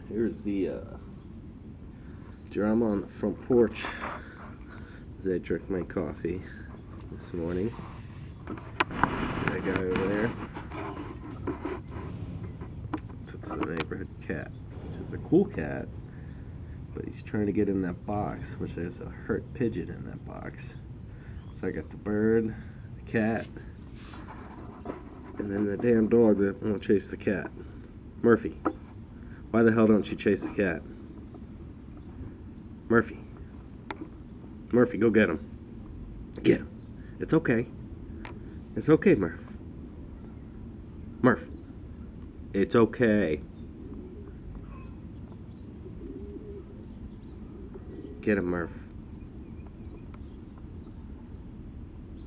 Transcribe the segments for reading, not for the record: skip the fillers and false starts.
Here's the drama on the front porch as I drink my coffee this morning. That guy over there, that's the neighborhood cat, which is a cool cat, but he's trying to get in that box, which there's a hurt pigeon in that box. So I got the bird, the cat, and then the damn dog that won't chase the cat. Murphy, why the hell don't you chase the cat? Murphy. Murphy, go get him. Get him. It's okay. It's okay, Murph. Murph. It's okay. Get him, Murph.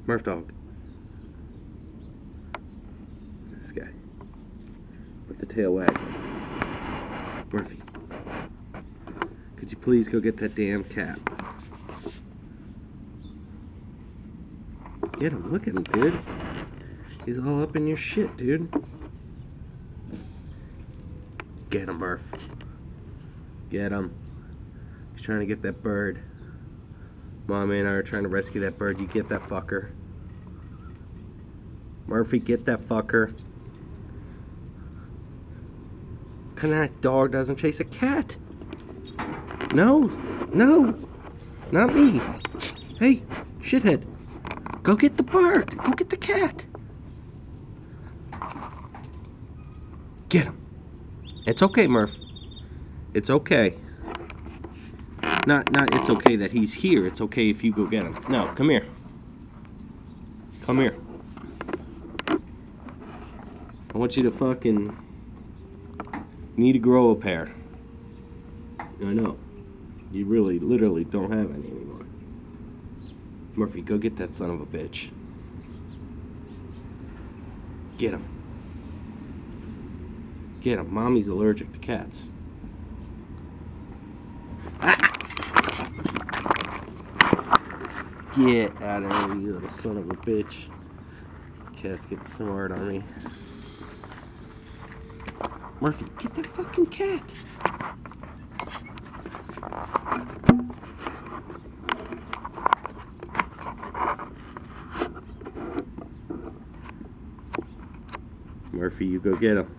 Murph dog. This guy. With the tail wagging. Murphy. Could you please go get that damn cat? Get him. Look at him, dude. He's all up in your shit, dude. Get him, Murph. Get him. He's trying to get that bird. Mommy and I are trying to rescue that bird. You get that fucker. Murphy, get that fucker. What kind of dog doesn't chase a cat? No. No. Not me. Hey, shithead. Go get the bird. Go get the cat. Get him. It's okay, Murph. It's okay. Not it's okay that he's here. It's okay if you go get him. No, come here. Come here. I want you to fucking... need to grow a pair. I know. You really, literally don't have any anymore. Murphy, go get that son of a bitch. Get him. Get him. Mommy's allergic to cats. Ah! Get out of here, you little son of a bitch. Cats get smart on me. Murphy, get that fucking cat. Murphy, you go get him.